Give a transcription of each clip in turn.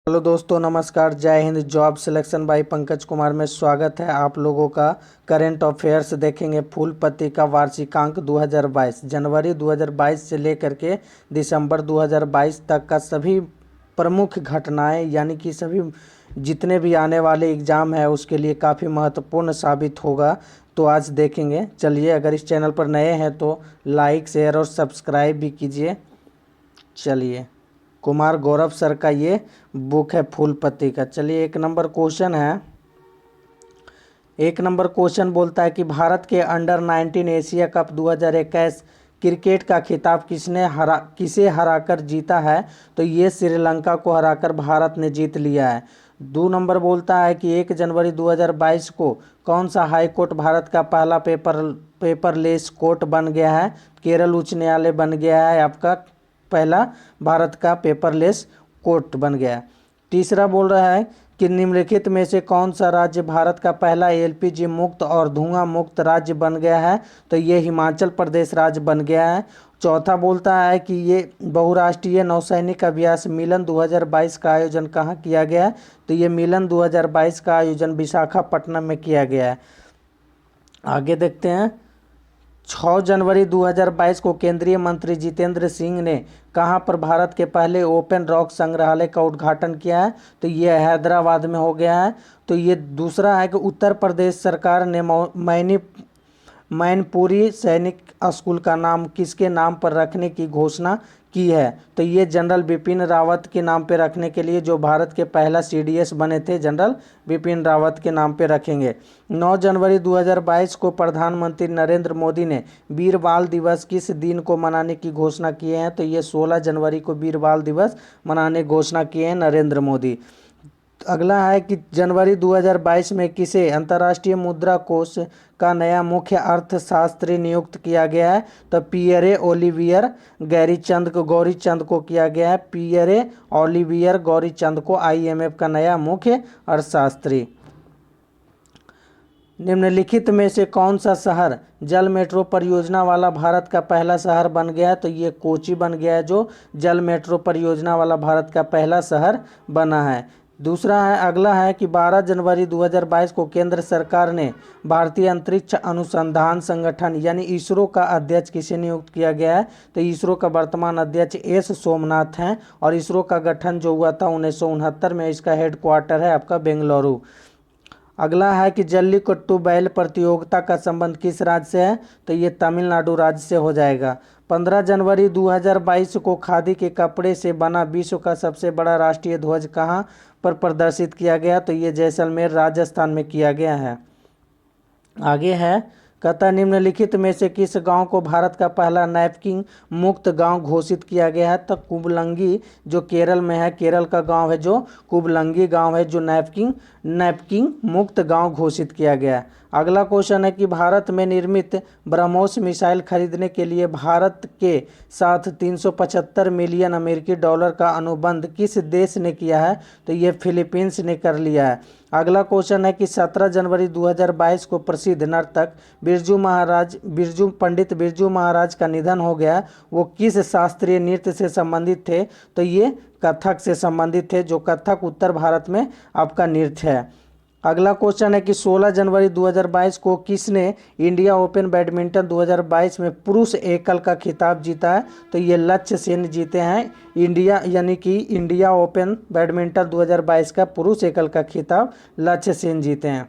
Hello दोस्तों, नमस्कार। जय Hind. Job selection by Pankaj Kumar में स्वागत है आप लोगों का। करंट अफेयर्स देखेंगे। फूलपति का वार्षिकांक 2022, जनवरी 2022 से लेकर के दिसंबर 2022 तक का सभी प्रमुख घटनाएं, यानी कि सभी जितने भी आने वाले एग्ज़ाम है उसके लिए काफ़ी महत्वपूर्ण साबित होगा। तो आज देखेंगे। चलिए, अगर इस चैनल पर नए हैं तो लाइक, शेयर और सब्सक्राइब भी कीजिए। चलिए, कुमार गौरव सर का ये बुक है फूलपति का। चलिए, एक नंबर क्वेश्चन बोलता है कि भारत के अंडर 19 एशिया कप 2021 क्रिकेट का खिताब किसे हराकर जीता है? तो ये श्रीलंका को हराकर भारत ने जीत लिया है। 2 नंबर बोलता है कि 1 जनवरी 2022 को कौन सा हाई कोर्ट भारत का पहला पेपरलेस कोर्ट बन गया है? केरल उच्च न्यायालय बन गया है आपका पहला भारत का पेपरलेस कोर्ट बन गया। तीसरा बोल रहा है कि निम्नलिखित में से कौन सा राज्य भारत का पहला एलपीजी मुक्त और धुआं मुक्त राज्य बन गया है? तो ये हिमाचल प्रदेश राज्य बन गया है। चौथा बोलता है कि ये बहुराष्ट्रीय नौसैनिक अभ्यास मिलन 2022 का आयोजन कहाँ किया गया है? तो ये मिलन 2022 का आयोजन विशाखापट्टनम में किया गया है। आगे देखते हैं। 6 जनवरी 2022 को केंद्रीय मंत्री जितेंद्र सिंह ने कहां पर भारत के पहले ओपन रॉक संग्रहालय का उद्घाटन किया है? तो ये हैदराबाद में हो गया है। तो ये दूसरा है कि उत्तर प्रदेश सरकार ने मैनपुरी सैनिक स्कूल का नाम किसके नाम पर रखने की घोषणा की है? तो ये जनरल बिपिन रावत के नाम पे रखने के लिए, जो भारत के पहला सीडीएस बने थे, जनरल बिपिन रावत के नाम पे रखेंगे। 9 जनवरी 2022 को प्रधानमंत्री नरेंद्र मोदी ने वीर बाल दिवस किस दिन को मनाने की घोषणा किए हैं? तो ये 16 जनवरी को वीर बाल दिवस मनाने की घोषणा किए हैं नरेंद्र मोदी। अगला है कि जनवरी 2022 में किसे अंतर्राष्ट्रीय मुद्रा कोष का नया मुख्य अर्थशास्त्री नियुक्त किया गया है? तो पियरे ओलिवियर गौरीचंद को किया गया है। पियरे ओलिवियर गौरीचंद को आईएमएफ का नया मुख्य अर्थशास्त्री। निम्नलिखित में से कौन सा शहर जल मेट्रो परियोजना वाला भारत का पहला शहर बन गया है? तो ये कोची बन गया है, जो जल मेट्रो परियोजना वाला भारत का पहला शहर बना है। दूसरा है, अगला है कि 12 जनवरी 2022 को केंद्र सरकार ने भारतीय अंतरिक्ष अनुसंधान संगठन यानी इसरो का अध्यक्ष किसे नियुक्त किया गया है? तो इसरो का वर्तमान अध्यक्ष एस सोमनाथ हैं और इसरो का गठन जो हुआ था 1969 में। इसका हेडक्वार्टर है आपका बेंगलुरु। अगला है कि जल्लीकट्टू बैल प्रतियोगिता का संबंध किस राज्य से है? तो ये तमिलनाडु राज्य से हो जाएगा। 15 जनवरी 2022 को खादी के कपड़े से बना विश्व का सबसे बड़ा राष्ट्रीय ध्वज कहाँ पर प्रदर्शित किया गया? तो ये जैसलमेर राजस्थान में किया गया है। आगे है, कहता निम्नलिखित में से किस गांव को भारत का पहला नैपकिन मुक्त गांव घोषित किया गया है? तो कुबलंगी जो केरल में है, केरल का गांव है जो कुबलंगी गांव है, जो नैपकिन मुक्त गांव घोषित किया गया है। अगला क्वेश्चन है कि भारत में निर्मित ब्रह्मोस मिसाइल खरीदने के लिए भारत के साथ 375 मिलियन अमेरिकी डॉलर का अनुबंध किस देश ने किया है? तो ये फिलीपींस ने कर लिया है। अगला क्वेश्चन है कि 17 जनवरी 2022 को प्रसिद्ध नर्तक पंडित बिरजू महाराज का निधन हो गया। वो किस शास्त्रीय नृत्य से संबंधित थे? तो ये कथक से संबंधित थे, जो कथक उत्तर भारत में आपका नृत्य है। अगला क्वेश्चन है कि 16 जनवरी 2022 को किसने इंडिया ओपन बैडमिंटन 2022 में पुरुष एकल का खिताब जीता है? तो ये लक्ष्य सेन जीते हैं। इंडिया ओपन बैडमिंटन 2022 का पुरुष एकल का खिताब लक्ष्य सेन जीते हैं।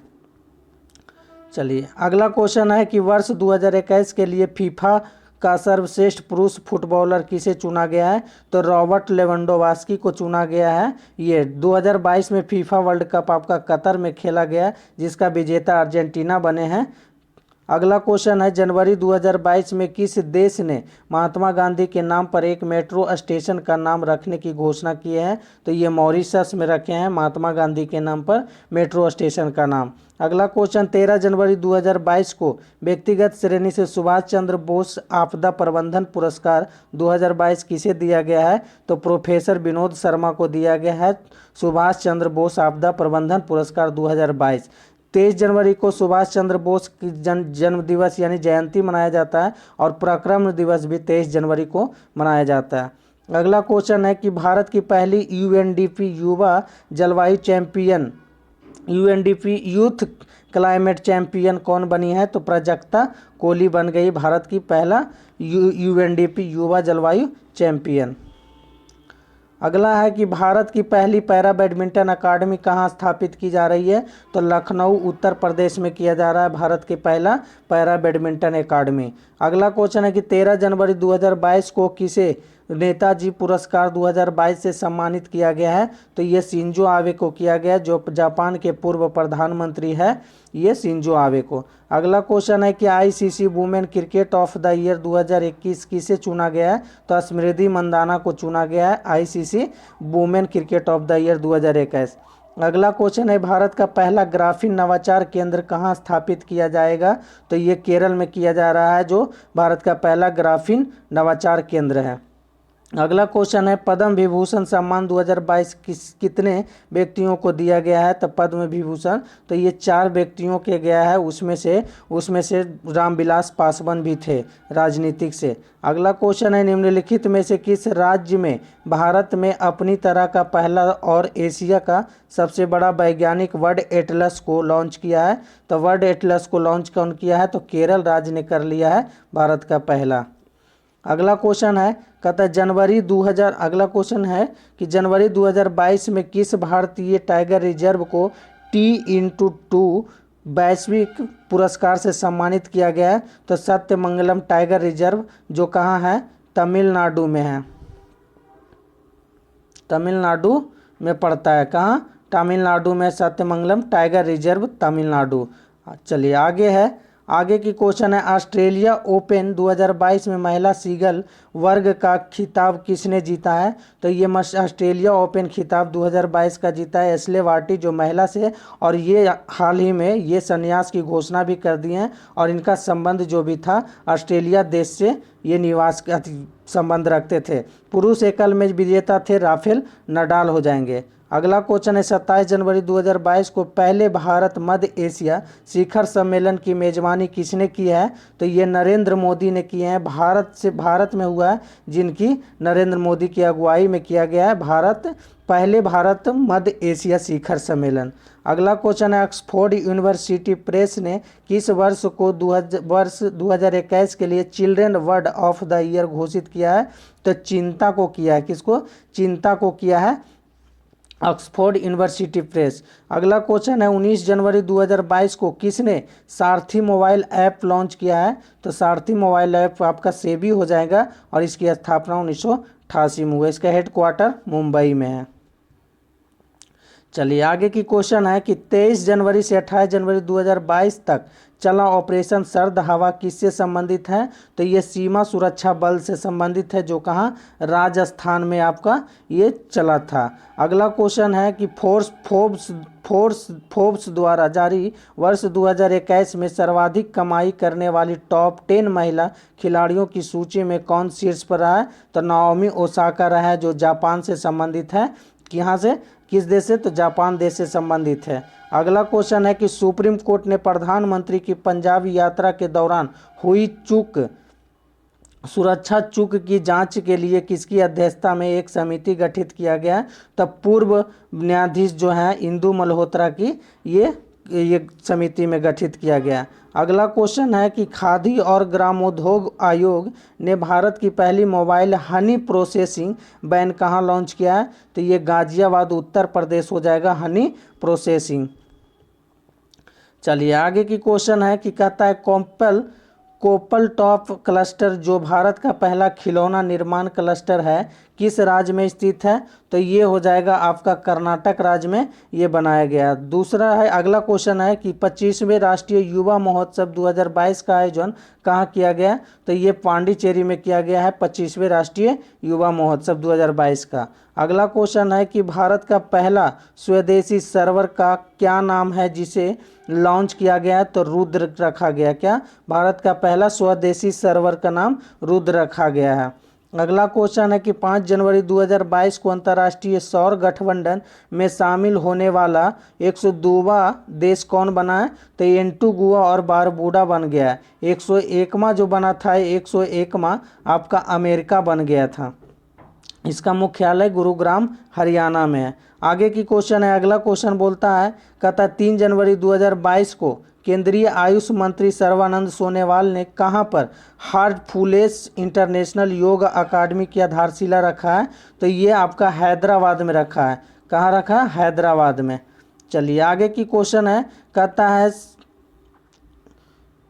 चलिए, अगला क्वेश्चन है कि वर्ष 2021 के लिए फीफा का सर्वश्रेष्ठ पुरुष फुटबॉलर किसे चुना गया है? तो रॉबर्ट लेवेंडोव्स्की को चुना गया है। ये 2022 में फीफा वर्ल्ड कप आपका कतर में खेला गया, जिसका विजेता अर्जेंटीना बने हैं। अगला क्वेश्चन है, जनवरी 2022 में किस देश ने महात्मा गांधी के नाम पर एक मेट्रो स्टेशन का नाम रखने की घोषणा की है? तो ये मॉरिशस में रखे हैं महात्मा गांधी के नाम पर मेट्रो स्टेशन का नाम। अगला क्वेश्चन, 13 जनवरी 2022 को व्यक्तिगत श्रेणी से सुभाष चंद्र बोस आपदा प्रबंधन पुरस्कार 2022 किसे दिया गया है? तो प्रोफेसर विनोद शर्मा को दिया गया है सुभाष चंद्र बोस आपदा प्रबंधन पुरस्कार 2022। 23 जनवरी को सुभाष चंद्र बोस की जन्म दिवस यानी जयंती मनाया जाता है और पराक्रम दिवस भी 23 जनवरी को मनाया जाता है। अगला क्वेश्चन है कि भारत की पहली यूएनडीपी युवा जलवायु champion, UNDP youth climate champion कौन बनी है? तो प्राजक्ता कोली बन गई भारत की पहला यूएनडीपी युवा जलवायु चैंपियन। अगला है कि भारत की पहली पैरा बैडमिंटन अकादमी कहाँ स्थापित की जा रही है? तो लखनऊ उत्तर प्रदेश में किया जा रहा है भारत के पहला पैरा बैडमिंटन अकादमी। अगला क्वेश्चन है कि 13 जनवरी 2022 को किसे नेताजी पुरस्कार 2022 से सम्मानित किया गया है? तो ये शिंजो आबे को किया गया, जो जापान के पूर्व प्रधानमंत्री है, ये शिंजो आबे को। अगला क्वेश्चन है कि ICC women cricket of the year 2021 किसे चुना गया है? तो स्मृति मंदाना को चुना गया है ICC women cricket of the year 2021। अगला क्वेश्चन है भारत का पहला ग्राफीन नवाचार केंद्र कहाँ स्थापित किया जाएगा? तो ये केरल में किया जा रहा है, जो भारत का पहला ग्राफीन नवाचार केंद्र है। अगला क्वेश्चन है पद्म विभूषण सम्मान 2022 कितने व्यक्तियों को दिया गया है? तो पद्म विभूषण तो ये 4 व्यक्तियों के गया है, उसमें से रामविलास पासवान भी थे राजनीतिक से। अगला क्वेश्चन है निम्नलिखित में से किस राज्य में भारत में अपनी तरह का पहला और एशिया का सबसे बड़ा वैज्ञानिक वर्ल्ड एटलस को लॉन्च किया है? तो वर्ल्ड एटलस को लॉन्च कौन किया है? तो केरल राज्य ने कर लिया है भारत का पहला। अगला क्वेश्चन है अगला क्वेश्चन है कि जनवरी 2022 में किस भारतीय टाइगर रिजर्व को T/2 वैश्विक पुरस्कार से सम्मानित किया गया है? तो सत्यमंगलम टाइगर रिजर्व, जो कहाँ है? तमिलनाडु में है, तमिलनाडु में पड़ता है। कहाँ? तमिलनाडु में सत्यमंगलम टाइगर रिजर्व, तमिलनाडु। चलिए आगे की क्वेश्चन है ऑस्ट्रेलिया ओपन 2022 में महिला सिंगल वर्ग का खिताब किसने जीता है? तो ये ऑस्ट्रेलिया ओपन खिताब 2022 का जीता है एशले बार्टी, जो महिला से, और ये हाल ही में ये संन्यास की घोषणा भी कर दी है, और इनका संबंध जो भी था ऑस्ट्रेलिया देश से ये निवास का संबंध रखते थे। पुरुष एकल में विजेता थे राफेल नडाल हो जाएंगे। अगला क्वेश्चन है 27 जनवरी 2022 को पहले भारत मध्य एशिया शिखर सम्मेलन की मेजबानी किसने की है? तो ये नरेंद्र मोदी ने किए हैं। भारत में हुआ है, जिनकी नरेंद्र मोदी की अगुवाई में किया गया है पहले भारत मध्य एशिया शिखर सम्मेलन। अगला क्वेश्चन है ऑक्सफोर्ड यूनिवर्सिटी प्रेस ने किस वर्ष को वर्ष 2021 के लिए children word of the year घोषित किया है? तो चिंता को किया है। किसको? चिंता को किया है ऑक्सफोर्ड यूनिवर्सिटी प्रेस। अगला क्वेश्चन है 19 जनवरी 2022 को किसने सारथी मोबाइल ऐप लॉन्च किया है? तो सारथी मोबाइल ऐप आपका सेबी हो जाएगा, और इसकी स्थापना 1988 में हुआ। इसका हेडक्वार्टर मुंबई में है। चलिए आगे की क्वेश्चन है कि 23 जनवरी से 28 जनवरी 2022 तक चला ऑपरेशन सर्द हवा किससे संबंधित है? तो ये सीमा सुरक्षा बल से संबंधित है, जो कहाँ? राजस्थान में आपका ये चला था। अगला क्वेश्चन है कि फोर्ब्स द्वारा जारी वर्ष 2021 में सर्वाधिक कमाई करने वाली टॉप 10 महिला खिलाड़ियों की सूची में कौन शीर्ष पर रहा है? तो नाओमी ओसाका रहा है, जो जापान से संबंधित है। यहाँ से किस देश से? तो जापान देश से संबंधित है। अगला क्वेश्चन है कि सुप्रीम कोर्ट ने प्रधानमंत्री की पंजाब यात्रा के दौरान हुई सुरक्षा चूक की जांच के लिए किसकी अध्यक्षता में एक समिति गठित किया गया? तब पूर्व न्यायाधीश जो हैं इंदु मल्होत्रा की ये समिति में गठित किया गया। अगला क्वेश्चन है कि खादी और ग्रामोद्योग आयोग ने भारत की पहली मोबाइल हनी प्रोसेसिंग वैन कहाँ लॉन्च किया है? तो ये गाजियाबाद उत्तर प्रदेश हो जाएगा हनी प्रोसेसिंग। चलिए आगे की क्वेश्चन है कि कहता है कोपल टॉप क्लस्टर जो भारत का पहला खिलौना निर्माण क्लस्टर है किस राज्य में स्थित है? तो ये हो जाएगा आपका कर्नाटक राज्य में ये बनाया गया। दूसरा है अगला क्वेश्चन है कि 25वें राष्ट्रीय युवा महोत्सव 2022 का आयोजन कहाँ किया गया? तो ये पांडिचेरी में किया गया है 25वें राष्ट्रीय युवा महोत्सव 2022 का। अगला क्वेश्चन है कि भारत का पहला स्वदेशी सर्वर का क्या नाम है जिसे लॉन्च किया गया? तो रुद्र रखा गया। क्या? भारत का पहला स्वदेशी सर्वर का नाम रुद्र रखा गया है। अगला क्वेश्चन है कि 5 जनवरी 2022 को अंतर्राष्ट्रीय सौर गठबंधन में शामिल होने वाला 102वां देश कौन बना है? तो एंटीगुआ और बारबूडा बन गया है। 101वां जो बना था 101वां आपका अमेरिका बन गया था। इसका मुख्यालय गुरुग्राम हरियाणा में है। आगे की क्वेश्चन है, अगला क्वेश्चन बोलता है, कहता है 3 जनवरी 2022 को केंद्रीय आयुष मंत्री सर्बानंद सोनोवाल ने कहां पर हार्टफुलेस इंटरनेशनल योग अकादमी की आधारशिला रखा है? तो ये आपका हैदराबाद में रखा है। कहाँ रखा है? हैदराबाद में। चलिए आगे की क्वेश्चन है, कहता है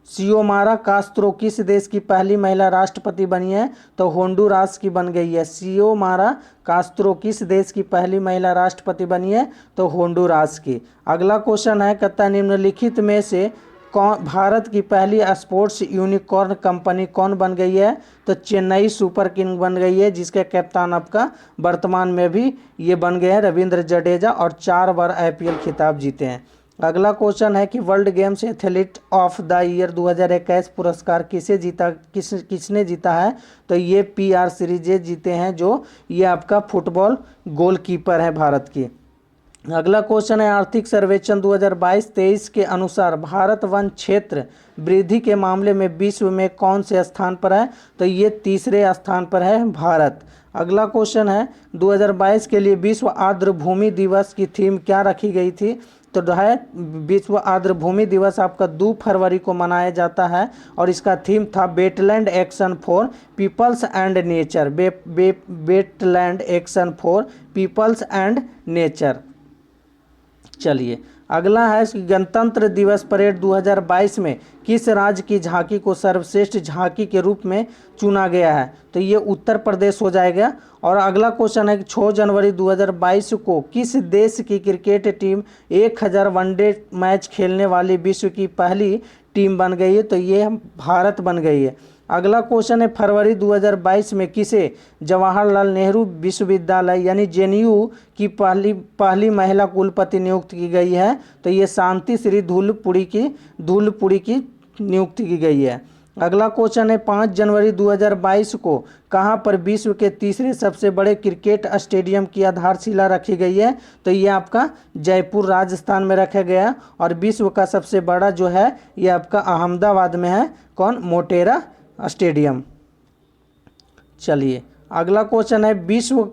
सियोमारा कास्त्रो किस देश की पहली महिला राष्ट्रपति बनी है? तो होंडुरास की बन गई है। सियोमारा कास्त्रो किस देश की पहली महिला राष्ट्रपति बनी है? तो होंडुरास की। अगला क्वेश्चन है, कहता है निम्नलिखित में से कौन भारत की पहली स्पोर्ट्स यूनिकॉर्न कंपनी कौन बन गई है? तो चेन्नई सुपर किंग बन गई है, जिसके कप्तान आपका वर्तमान में भी ये बन गए हैं रविंद्र जडेजा, और 4 बार IPL खिताब जीते हैं। अगला क्वेश्चन है कि world games athlete of the year 2021 पुरस्कार किसने जीता है? तो ये PR श्रीजेश जीते हैं, जो ये आपका फुटबॉल गोलकीपर है भारत की। अगला क्वेश्चन है, आर्थिक सर्वेक्षण 2022-23 के अनुसार भारत वन क्षेत्र वृद्धि के मामले में विश्व में कौन से स्थान पर है? तो ये 3रे स्थान पर है भारत। अगला क्वेश्चन है, 2022 के लिए विश्व आर्द्र भूमि दिवस की थीम क्या रखी गई थी? तो है विश्व आर्द्र भूमि दिवस आपका 2 फरवरी को मनाया जाता है, और इसका थीम था wetland action for peoples and nature. Wetland action for peoples and nature. चलिए अगला है, गणतंत्र दिवस परेड 2022 में किस राज्य की झांकी को सर्वश्रेष्ठ झांकी के रूप में चुना गया है? तो ये उत्तर प्रदेश हो जाएगा। और अगला क्वेश्चन है कि 6 जनवरी 2022 को किस देश की क्रिकेट टीम 1000 वनडे मैच खेलने वाली विश्व की पहली टीम बन गई है? तो ये भारत बन गई है। अगला क्वेश्चन है, फरवरी 2022 में किसे जवाहरलाल नेहरू विश्वविद्यालय यानी JNU की पहली महिला कुलपति नियुक्त की गई है? तो ये शांति श्री धूलपुरी की नियुक्ति की गई है। अगला क्वेश्चन है, 5 जनवरी 2022 को कहां पर विश्व के 3रे सबसे बड़े क्रिकेट स्टेडियम की आधारशिला रखी गई है? तो ये आपका जयपुर राजस्थान में रखा गया, और विश्व का सबसे बड़ा जो है ये आपका अहमदाबाद में है। कौन? मोटेरा स्टेडियम। चलिए अगला क्वेश्चन है, विश्व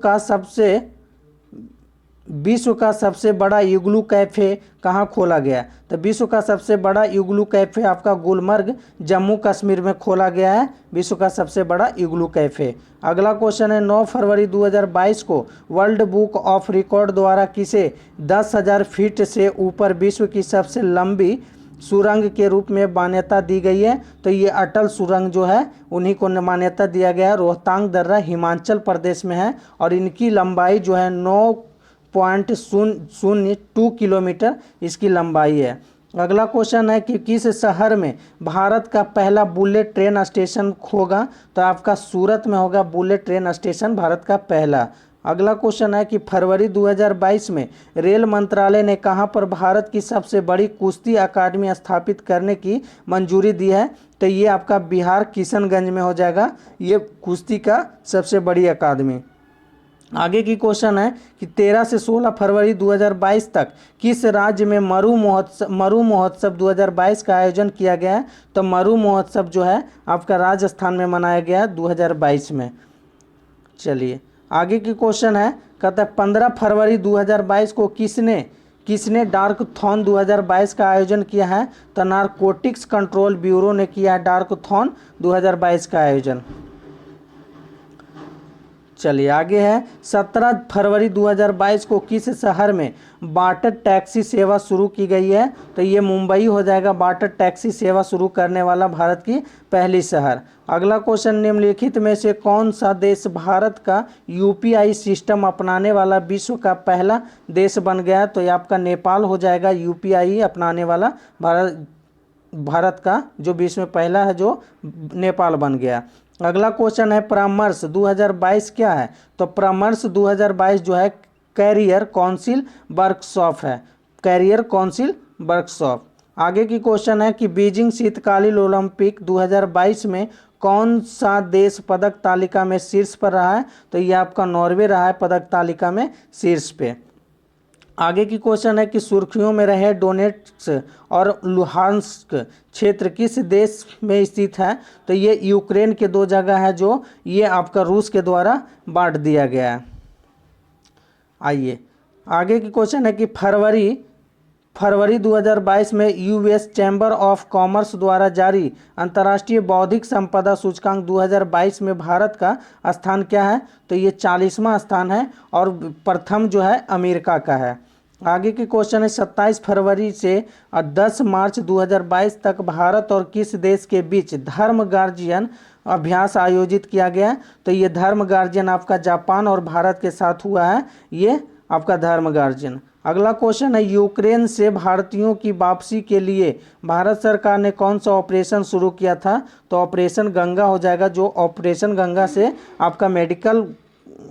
का सबसे बड़ा इग्लू कैफे कहाँ खोला गया? तो विश्व का सबसे बड़ा इग्लू कैफे आपका गुलमर्ग जम्मू कश्मीर में खोला गया है, विश्व का सबसे बड़ा इग्लू कैफे। अगला क्वेश्चन है, 9 फरवरी 2022 को वर्ल्ड बुक ऑफ रिकॉर्ड द्वारा किसे 10,000 फीट से ऊपर विश्व की सबसे लंबी सुरंग के रूप में मान्यता दी गई है? तो ये अटल सुरंग जो है उन्हीं को मान्यता दिया गया है। रोहतांग दर्रा हिमाचल प्रदेश में है, और इनकी लंबाई जो है 9.002 किलोमीटर इसकी लंबाई है। अगला क्वेश्चन है कि किस शहर में भारत का पहला बुलेट ट्रेन स्टेशन होगा? तो आपका सूरत में होगा बुलेट ट्रेन स्टेशन भारत का पहला। अगला क्वेश्चन है कि फरवरी 2022 में रेल मंत्रालय ने कहां पर भारत की सबसे बड़ी कुश्ती अकादमी स्थापित करने की मंजूरी दी है? तो ये आपका बिहार किशनगंज में हो जाएगा, ये कुश्ती का सबसे बड़ी अकादमी। आगे की क्वेश्चन है कि 13 से 16 फरवरी 2022 तक किस राज्य में मरु महोत्सव 2022 का आयोजन किया गया है? तो मरु महोत्सव जो है आपका राजस्थान में मनाया गया 2022 में। चलिए आगे की क्वेश्चन है, कहता है 15 फरवरी 2022 को किसने डार्कथॉन 2022 का आयोजन किया है? तो नारकोटिक्स कंट्रोल ब्यूरो ने किया है डार्कथॉन 2022 का आयोजन। चलिए आगे है, 17 फरवरी 2022 को किस शहर में वाटर टैक्सी सेवा शुरू की गई है? तो ये मुंबई हो जाएगा, वाटर टैक्सी सेवा शुरू करने वाला भारत की पहली शहर। अगला क्वेश्चन, निम्नलिखित में से कौन सा देश भारत का UPI सिस्टम अपनाने वाला विश्व का पहला देश बन गया? तो ये आपका नेपाल हो जाएगा, UPI अपनाने वाला भारत का जो विश्व में पहला है जो नेपाल बन गया। अगला क्वेश्चन है, परामर्श 2022 क्या है? तो परामर्श 2022 जो है कैरियर काउंसिल वर्कशॉप है, कैरियर काउंसिल वर्कशॉप। आगे की क्वेश्चन है कि बीजिंग शीतकालीन ओलंपिक 2022 में कौन सा देश पदक तालिका में शीर्ष पर रहा है? तो ये आपका नॉर्वे रहा है पदक तालिका में शीर्ष पे। आगे की क्वेश्चन है कि सुर्खियों में रहे डोनेट्स और लुहांस्क क्षेत्र किस देश में स्थित है? तो ये यूक्रेन के दो जगह है जो ये आपका रूस के द्वारा बांट दिया गया है। आइए आगे की क्वेश्चन है कि फरवरी 2022 में यूएस चैम्बर ऑफ कॉमर्स द्वारा जारी अंतर्राष्ट्रीय बौद्धिक संपदा सूचकांक 2022 में भारत का स्थान क्या है? तो ये 40वां स्थान है और प्रथम जो है अमेरिका का है। आगे की क्वेश्चन है 27 फरवरी से 10 मार्च 2022 तक भारत और किस देश के बीच धर्म गार्जियन अभ्यास आयोजित किया गया? तो ये धर्म गार्जियन आपका जापान और भारत के साथ हुआ है, ये आपका धर्म गार्जियन। अगला क्वेश्चन है यूक्रेन से भारतीयों की वापसी के लिए भारत सरकार ने कौन सा ऑपरेशन शुरू किया था? तो ऑपरेशन गंगा हो जाएगा, जो ऑपरेशन गंगा से आपका मेडिकल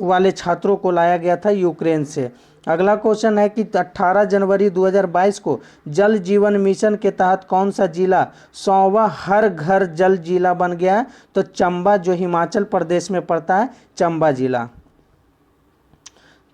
वाले छात्रों को लाया गया था यूक्रेन से। अगला क्वेश्चन है कि 18 जनवरी 2022 को जल जीवन मिशन के तहत कौन सा जिला 100वां हर घर जल जिला बन गया है? तो चंबा, जो हिमाचल प्रदेश में पड़ता है, चंबा जिला।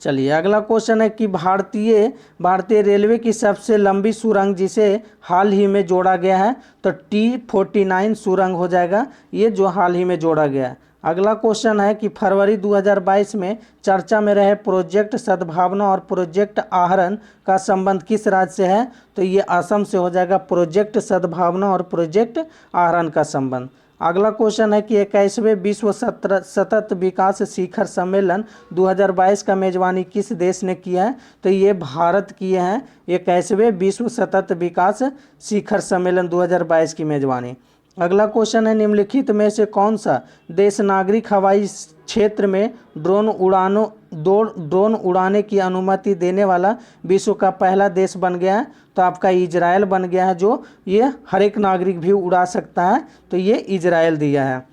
चलिए अगला क्वेश्चन है कि भारतीय रेलवे की सबसे लंबी सुरंग जिसे हाल ही में जोड़ा गया है? तो T49 सुरंग हो जाएगा, ये जो हाल ही में जोड़ा गया है। अगला क्वेश्चन है कि फरवरी 2022 में चर्चा में रहे प्रोजेक्ट सद्भावना और प्रोजेक्ट आहरण का संबंध किस राज्य से है? तो ये असम से हो जाएगा, प्रोजेक्ट सद्भावना और प्रोजेक्ट आहरण का संबंध। अगला क्वेश्चन है कि 21वें विश्व सतत विकास शिखर सम्मेलन 2022 का मेजबानी किस देश ने किया है? तो ये भारत किए हैं 21वें विश्व सतत विकास शिखर सम्मेलन 2022 की मेजबानी। अगला क्वेश्चन है निम्नलिखित में से कौन सा देश नागरिक हवाई क्षेत्र में ड्रोन उड़ाने की अनुमति देने वाला विश्व का पहला देश बन गया है? तो आपका इजराइल बन गया है, जो ये हर एक नागरिक भी उड़ा सकता है, तो ये इजराइल दिया है।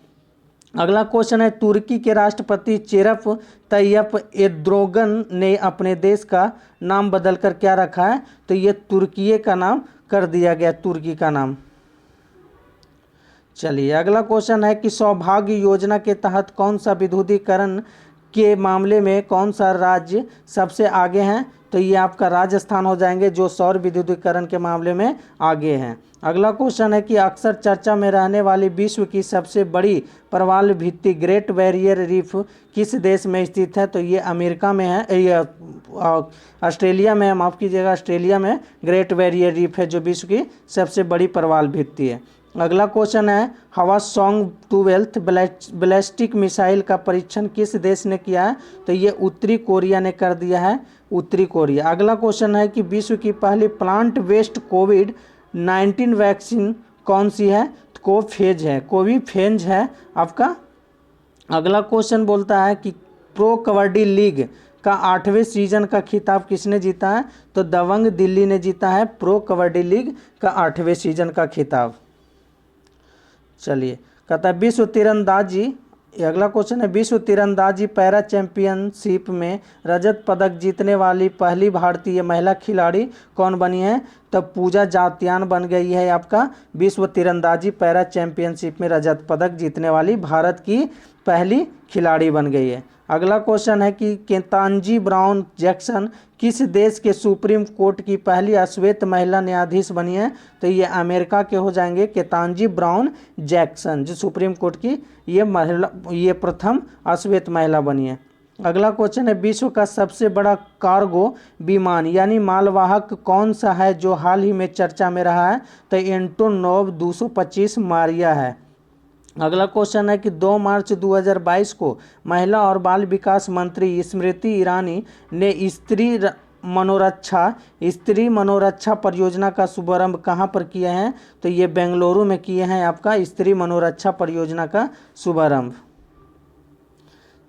अगला क्वेश्चन है तुर्की के राष्ट्रपति रेसेप तय्यप एर्दोगन ने अपने देश का नाम बदलकर क्या रखा है? तो ये तुर्की का नाम कर दिया गया, तुर्की का नाम। चलिए अगला क्वेश्चन है कि सौभाग्य योजना के तहत कौन सा विद्युतीकरण के मामले में कौन सा राज्य सबसे आगे हैं? तो ये आपका राजस्थान हो जाएंगे, जो सौर विद्युतीकरण के मामले में आगे हैं। अगला क्वेश्चन है कि अक्सर चर्चा में रहने वाली विश्व की सबसे बड़ी प्रवाल भित्ति ग्रेट बैरियर रीफ किस देश में स्थित है? तो ये अमेरिका में है, ये ऑस्ट्रेलिया में है, माफ़ कीजिएगा, ऑस्ट्रेलिया में ग्रेट बैरियर रीफ है, जो विश्व की सबसे बड़ी प्रवाल भित्ति है। अगला क्वेश्चन है हवासोंग 12 बैलिस्टिक मिसाइल का परीक्षण किस देश ने किया है? तो ये उत्तरी कोरिया ने कर दिया है, उत्तरी कोरिया। अगला क्वेश्चन है कि विश्व की पहली प्लांट बेस्ड कोविड-19 वैक्सीन कौन सी है? तो कोविफेज है आपका। अगला क्वेश्चन बोलता है कि प्रो कबड्डी लीग का 8वें सीजन का खिताब किसने जीता है? तो दबंग दिल्ली ने जीता है प्रो कबड्डी लीग का 8वें सीजन का खिताब। चलिए कहता है विश्व तीरंदाजी, अगला क्वेश्चन है विश्व तीरंदाजी पैरा चैंपियनशिप में रजत पदक जीतने वाली पहली भारतीय महिला खिलाड़ी कौन बनी है? तो पूजा जात्यान बन गई है आपका विश्व तीरंदाजी पैरा चैंपियनशिप में रजत पदक जीतने वाली भारत की पहली खिलाड़ी बन गई है। अगला क्वेश्चन है कि केतांजी ब्राउन जैक्सन किस देश के सुप्रीम कोर्ट की पहली अश्वेत महिला न्यायाधीश बनी है? तो ये अमेरिका के हो जाएंगे केतांजी ब्राउन जैक्सन, जो सुप्रीम कोर्ट की ये प्रथम अश्वेत महिला बनी है। अगला क्वेश्चन है विश्व का सबसे बड़ा कार्गो विमान यानी मालवाहक कौन सा है जो हाल ही में चर्चा में रहा है? तो एंटोनोव 225 मारिया है। अगला क्वेश्चन है कि 2 मार्च 2022 को महिला और बाल विकास मंत्री स्मृति ईरानी ने स्त्री मनोरक्षा परियोजना का शुभारंभ कहाँ पर किए हैं? तो ये बेंगलुरु में किए हैं आपका स्त्री मनोरक्षा परियोजना का शुभारंभ।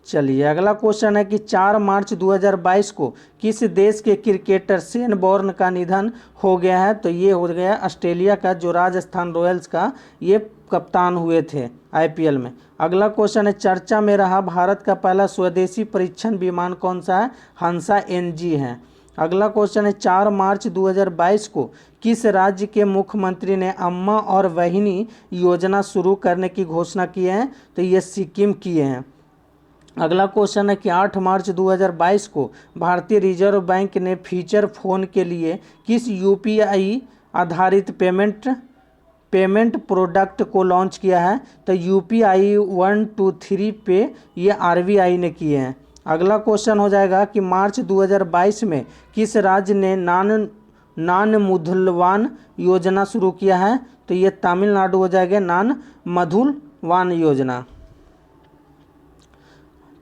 चलिए अगला क्वेश्चन है कि 4 मार्च 2022 को किस देश के क्रिकेटर शेन वॉर्न का निधन हो गया है? तो ये हो गया ऑस्ट्रेलिया का, जो राजस्थान रॉयल्स का ये कप्तान हुए थे आईपीएल में। अगला क्वेश्चन है चर्चा में रहा भारत का पहला स्वदेशी परीक्षण विमान कौन सा है? हंसा एनजी है। अगला क्वेश्चन है 4 मार्च 2022 को किस राज्य के मुख्यमंत्री ने अम्मा और वहिनी योजना शुरू करने की घोषणा की है? तो ये सिक्किम किए हैं। अगला क्वेश्चन है कि 8 मार्च 2022 को भारतीय रिजर्व बैंक ने फीचर फोन के लिए किस यूपीआई आधारित पेमेंट प्रोडक्ट को लॉन्च किया है? तो यूपीआई 123 पे ये आरबीआई ने किए हैं। अगला क्वेश्चन हो जाएगा कि मार्च 2022 में किस राज्य ने नान मुद्लवान योजना शुरू किया है? तो ये तमिलनाडु हो जाएगा, नान मधुलवान योजना।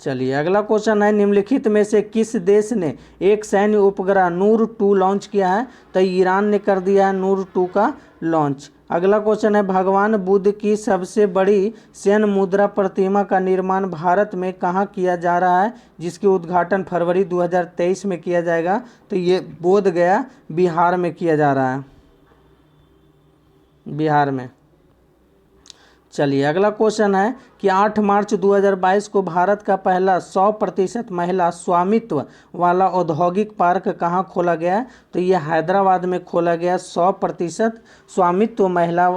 चलिए अगला क्वेश्चन है, निम्नलिखित में से किस देश ने एक सैन्य उपग्रह नूर 2 लॉन्च किया है? तो ईरान ने कर दिया है नूर 2 का लॉन्च। अगला क्वेश्चन है, भगवान बुद्ध की सबसे बड़ी सैन्य मुद्रा प्रतिमा का निर्माण भारत में कहाँ किया जा रहा है, जिसकी उद्घाटन फरवरी 2023 में किया जाएगा? तो ये बोध गया बिहार में किया जा रहा है, बिहार में। चलिए अगला क्वेश्चन है कि 8 मार्च 2022 को भारत का पहला 100% महिला स्वामित्व वाला औद्योगिक पार्क कहाँ खोला गया? तो ये हैदराबाद में खोला गया 100% स्वामित्व महिला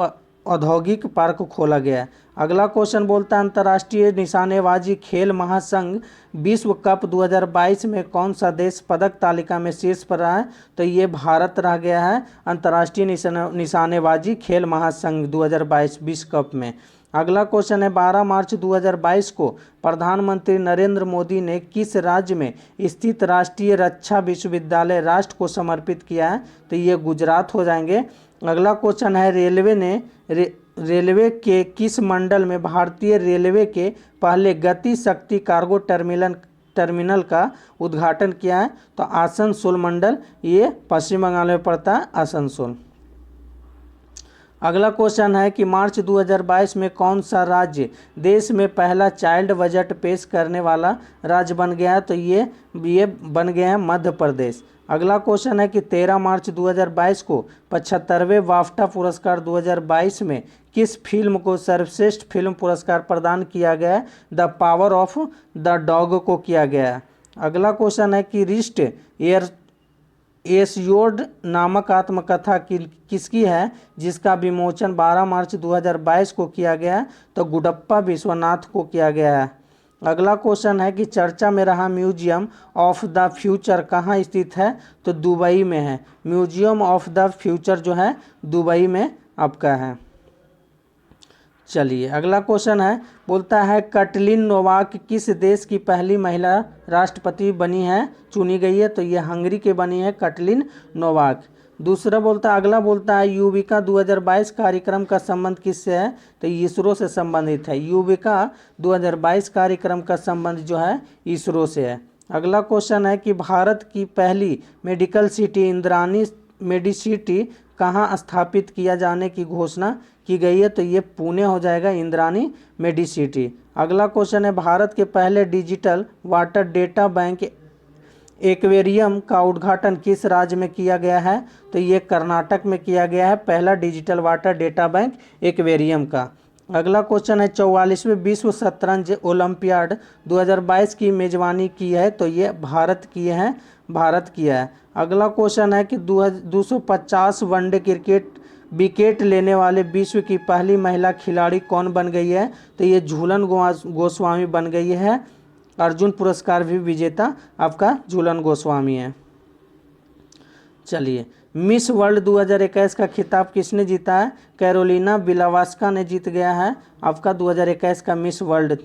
औद्योगिक पार्क खोला गया। अगला क्वेश्चन बोलता है, अंतर्राष्ट्रीय निशानेबाजी खेल महासंघ विश्व कप 2022 में कौन सा देश पदक तालिका में शीर्ष पर रहा है? तो ये भारत रह गया है अंतर्राष्ट्रीय निशानेबाजी खेल महासंघ 2022 विश्व कप में। अगला क्वेश्चन है, 12 मार्च 2022 को प्रधानमंत्री नरेंद्र मोदी ने किस राज्य में स्थित राष्ट्रीय रक्षा विश्वविद्यालय राष्ट्र को समर्पित किया है? तो ये गुजरात हो जाएंगे। अगला क्वेश्चन है, रेलवे के किस मंडल में भारतीय रेलवे के पहले गति शक्ति कार्गो टर्मिनल का उद्घाटन किया है? तो आसनसोल मंडल, ये पश्चिम बंगाल में पड़ता है आसनसोल। अगला क्वेश्चन है कि मार्च 2022 में कौन सा राज्य देश में पहला चाइल्ड बजट पेश करने वाला राज्य बन गया है? तो ये बन गया है मध्य प्रदेश। अगला क्वेश्चन है कि 13 मार्च 2022 को 75वें बाफ्टा पुरस्कार 2022 में किस फिल्म को सर्वश्रेष्ठ फिल्म पुरस्कार प्रदान किया गया? The power of the dog को किया गया। अगला क्वेश्चन है कि रिस्ट एस्योर्ड नामक आत्मकथा किसकी है, जिसका विमोचन 12 मार्च 2022 को किया गया? तो गुडप्पा विश्वनाथ को किया गया है। अगला क्वेश्चन है कि चर्चा में रहा म्यूजियम ऑफ द फ्यूचर कहाँ स्थित है? तो दुबई में है। म्यूजियम ऑफ द फ्यूचर जो है दुबई में आपका है। चलिए अगला क्वेश्चन है, बोलता है कटलिन नोवाक किस देश की पहली महिला राष्ट्रपति बनी है, चुनी गई है? तो ये हंगरी के बनी है कटलिन नोवाक। दूसरा अगला बोलता है युविका 2022 कार्यक्रम का संबंध किससे है? तो इसरो से संबंधित है। युविका 2022 कार्यक्रम का संबंध जो है इसरो से है। अगला क्वेश्चन है कि भारत की पहली मेडिकल सिटी इंद्रायणी मेडिसिटी कहाँ स्थापित किया जाने की घोषणा की गई है? तो ये पुणे हो जाएगा इंद्रायणी मेडिसिटी। अगला क्वेश्चन है, भारत के पहले digital water data bank aquarium का उद्घाटन किस राज्य में किया गया है? तो ये कर्नाटक में किया गया है पहला digital water data bank aquarium का। अगला क्वेश्चन है, 44वें विश्व शतरंज ओलंपियाड 2022 की मेजबानी की है? तो ये भारत किया है। अगला क्वेश्चन है कि 250 वनडे क्रिकेट विकेट लेने वाले विश्व की पहली महिला खिलाड़ी कौन बन गई है? तो ये झूलन गोस्वामी बन गई है। अर्जुन पुरस्कार भी विजेता आपका झूलन गोस्वामी है। चलिए मिस वर्ल्ड 2021 का खिताब किसने जीता है? कैरोलिना बिलावास्का ने जीत गया है आपका 2021 का मिस वर्ल्ड।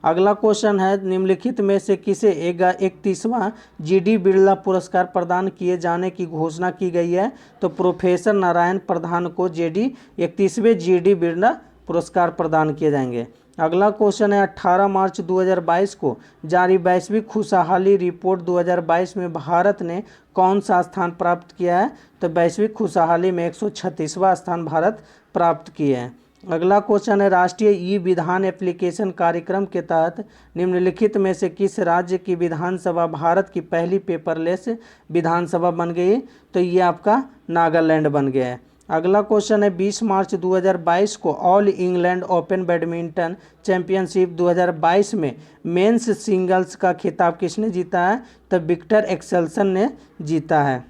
अगला क्वेश्चन है, निम्नलिखित में से किसे 31वां जीडी बिरला पुरस्कार प्रदान किए जाने की घोषणा की गई है? तो प्रोफेसर नारायण प्रधान को 31वें जीडी बिरला पुरस्कार प्रदान किए जाएंगे। अगला क्वेश्चन है, 18 मार्च 2022 को जारी वैश्विक खुशहाली रिपोर्ट 2022 में भारत ने कौन सा स्थान प्राप्त किया है? तो वैश्विक खुशहाली में 136वां स्थान भारत प्राप्त किए हैं। अगला क्वेश्चन है, राष्ट्रीय ई विधान एप्लीकेशन कार्यक्रम के तहत निम्नलिखित में से किस राज्य की विधानसभा भारत की पहली पेपरलेस विधानसभा बन गई? तो ये आपका नागालैंड बन गया है। अगला क्वेश्चन है, 20 मार्च 2022 को all England open badminton championship 2022 में मेंस सिंगल्स का खिताब किसने जीता है? तो विक्टर एक्सेल्सन ने जीता है।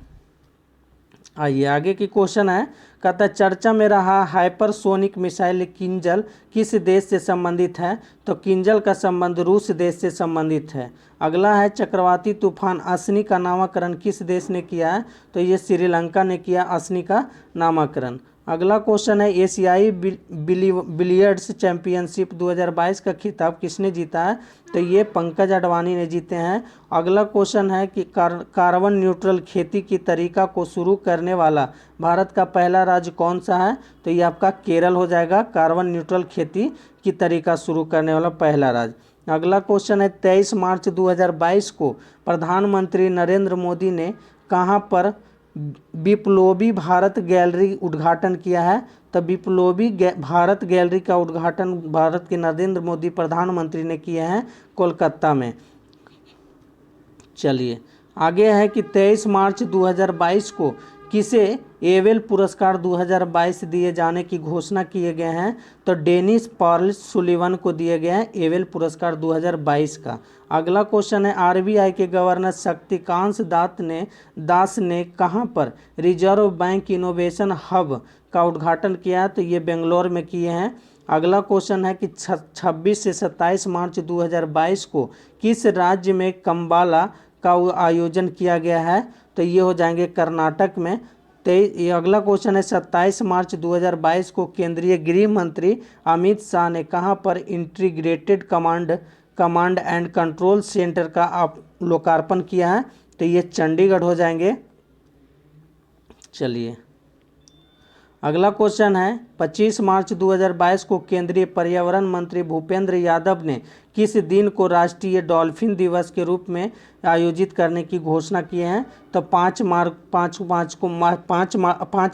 आइए आगे की क्वेश्चन है, कहता है चर्चा में रहा हाइपरसोनिक मिसाइल किंजल किस देश से संबंधित है, तो किंजल का संबंध रूस देश से संबंधित है। अगला है चक्रवाती तूफान असनी का नामकरण किस देश ने किया है, तो ये श्रीलंका ने किया असनी का नामकरण। अगला क्वेश्चन है एशियाई बिलियर्ड्स चैंपियनशिप 2022 का खिताब किसने जीता है, तो ये पंकज अडवाणी ने जीते हैं। अगला क्वेश्चन है कि कार्बन न्यूट्रल खेती की तरीका को शुरू करने वाला भारत का पहला राज्य कौन सा है, तो ये आपका केरल हो जाएगा, कार्बन न्यूट्रल खेती की तरीका शुरू करने वाला पहला राज्य। अगला क्वेश्चन है 23 मार्च 2022 को प्रधानमंत्री नरेंद्र मोदी ने कहाँ पर बिप्लोबी भारत गैलरी उद्घाटन किया है, तो बिप्लोबी भारत गैलरी का उद्घाटन भारत के नरेंद्र मोदी प्रधानमंत्री ने किया है कोलकाता में। चलिए आगे है कि 23 मार्च 2022 को किसे एवेल पुरस्कार 2022 दिए जाने की घोषणा किए गए हैं, तो डेनिस पर्ल सुलिवन को दिए गए हैं एवेल पुरस्कार 2022 का। अगला क्वेश्चन है आरबीआई के गवर्नर शक्तिकांत दास ने कहां पर रिजर्व बैंक इनोवेशन हब का उद्घाटन किया, तो ये बेंगलोर में किए हैं। अगला क्वेश्चन है कि 26 से 27 मार्च 2022 को किस राज्य में कंबाला का आयोजन किया गया है, तो ये हो जाएंगे कर्नाटक में। ये अगला क्वेश्चन है 27 मार्च 2022 को केंद्रीय गृह मंत्री अमित शाह ने कहां पर integrated command and control centre का लोकार्पण किया है, तो ये चंडीगढ़ हो जाएंगे। चलिए अगला क्वेश्चन है 25 मार्च 2022 को केंद्रीय पर्यावरण मंत्री भूपेंद्र यादव ने किस दिन को राष्ट्रीय डॉल्फिन दिवस के रूप में आयोजित करने की घोषणा की है, तो 5